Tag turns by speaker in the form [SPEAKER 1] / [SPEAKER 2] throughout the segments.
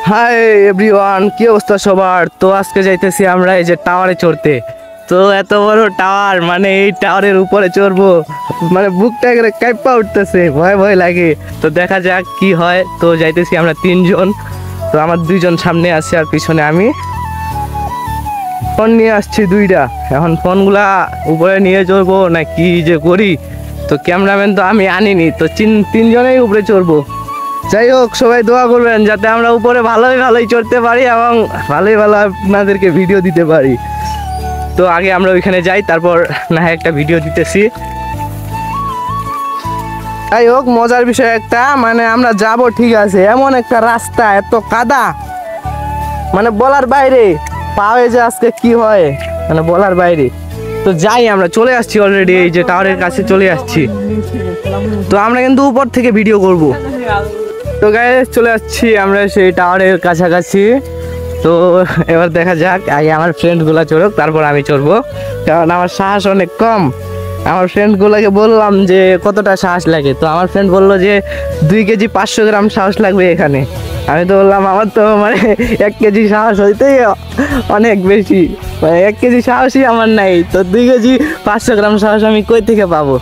[SPEAKER 1] Hi everyone, কি অবস্থা সবার? তো আজকে যাইতেছি আমরা এই যে টাওয়ারে চড়তে। তো এত বড় টাওয়ার, মানে এই টাওয়ারের উপরে চড়বো, মানে বুকটা করে কাঁপা উঠতেছে, ভয় ভয় লাগে। তো দেখা যাক কি হয়। তো যাইতেছি আমরা 3 জন। তো আমার 2 জন সামনে আছে আর পিছনে আমি। ফোন নিয়ে আসছি 2টা। এখন ফোনগুলা উপরে নিয়ে চড়বো না কি যে করি। তো ক্যামেরাম্যান তো আমি আনিনি, তো 3 জনেই উপরে চড়বো। যাই হোক, সবাই দোয়া করবেন যাতে আমরা উপরে ভালোই চড়তে পারি এবং ভালো আপনাদেরকে ভিডিও দিতে পারি। তো আগে আমরা ওইখানে যাই, তারপর না হয় একটা ভিডিও দিতেছি। যাই হোক, মজার বিষয় একটা, মানে আমরা যাব ঠিক আছে, এমন একটা রাস্তা, এত কাদা, মানে বলার বাইরে। পাওয়ে যে আজকে কি হয়, মানে বলার বাইরে। তো যাই, আমরা চলে আসছি অলরেডি, এই যে টাওয়ারের কাছে চলে আসছি। তো আমরা কিন্তু উপর থেকে ভিডিও করব। তো গাইস, চলে আসছি আমরা সেই টাওয়ারের কাছাকাছি। তো এবার দেখা যাক, আগে আমার ফ্রেন্ডগুলো চড়ুক, তারপর আমি চড়বো, কারণ আমার সাহস অনেক কম। আমার ফ্রেন্ডগুলোকে বললাম যে কতটা সাহস লাগে, তো আমার ফ্রেন্ড বললো যে 2 কেজি 500 গ্রাম সাহস লাগবে এখানে। আমি তো বললাম আমার তো মানে 1 কেজি সাহস হইতেই অনেক বেশি, মানে 1 কেজি সাহসই আমার নাই, তো 2 কেজি 500 গ্রাম সাহস আমি কই থেকে পাবো?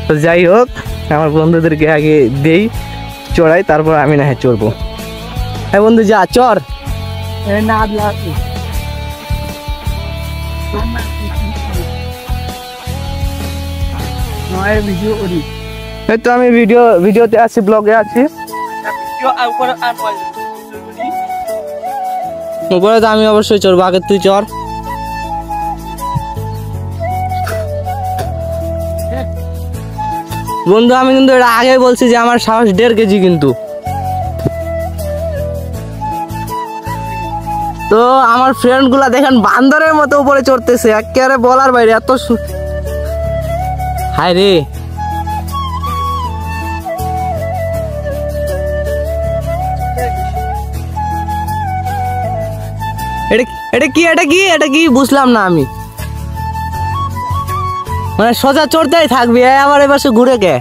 [SPEAKER 1] তো যাই হোক, আমার বন্ধুদেরকে আগে দেই চড়াই, তারপর আমি না হয় চড়বো। হ্যাঁ বন্ধু, যা চড়। এই তো আমি ভিডিওতে আছি, ব্লগে আছি। উপরে তো আমি অবশ্যই চড়বো, আগে তুই চড়। বন্ধু, আমি কিন্তু এটা আগে বলছি যে আমার সাহস 1.5 কেজি কিন্তু। তো আমার ফ্রেন্ড গুলা দেখেন বান্দরের মতো উপরে চড়তেছে, একেবারে বলার বাইরে, এত হায় রে। এটা কি বুঝলাম না আমি, মানে সোজা চড়তেই থাকবি, আবার এবার সে ঘুরে কে?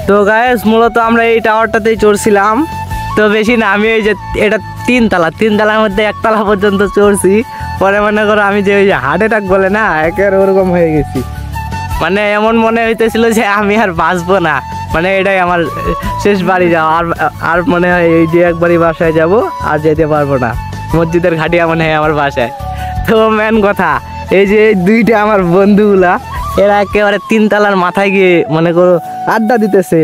[SPEAKER 1] তো গাইস, মূলত আমরা এই টাওয়ারটাতেই চড়ছিলাম। তো বেশি না, আমি এই যে এটা 3 তলার মধ্যে 1 তলা পর্যন্ত চড়ছি। পরে মনে করো আমি যে ওই যে হার্ট অ্যাটাক বলে না, একেবারে ওরকম হয়ে গেছি। মানে এমন মনে হইতেছিল যে আমি আর বাঁচবো না, মানে এটাই আমার শেষ বাড়ি যাওয়া। আর মনে হয় এই যে একবারই বাসায় যাব, আর যেতে পারবো না। মসজিদের ঘাটিয়া মনে হয় আমার বাসায়। তো মেন কথা, এই যে 2টা আমার বন্ধুগুলা, এরা একেবারে 3 তলার মাথায় গিয়ে মনে করো আড্ডা দিতেছে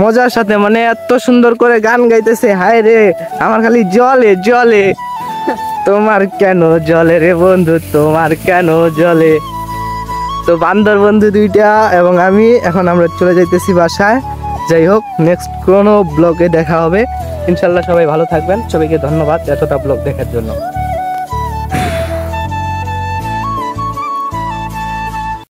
[SPEAKER 1] মজার সাথে, মানে এত সুন্দর করে গান গাইতেছে। হায় রে, আমার খালি জলে তোমার কেন জলে রে বন্ধু, তোমার কেন জলে। তো বান্দর বন্ধু 2টা এবং আমি, এখন আমরা চলে যাইতেছি বাসায়। যাই হোক, নেক্সট কোনো ব্লগে দেখা হবে ইনশাল্লাহ। সবাই ভালো থাকবেন, সবাইকে ধন্যবাদ এতটা ব্লগ দেখার জন্য।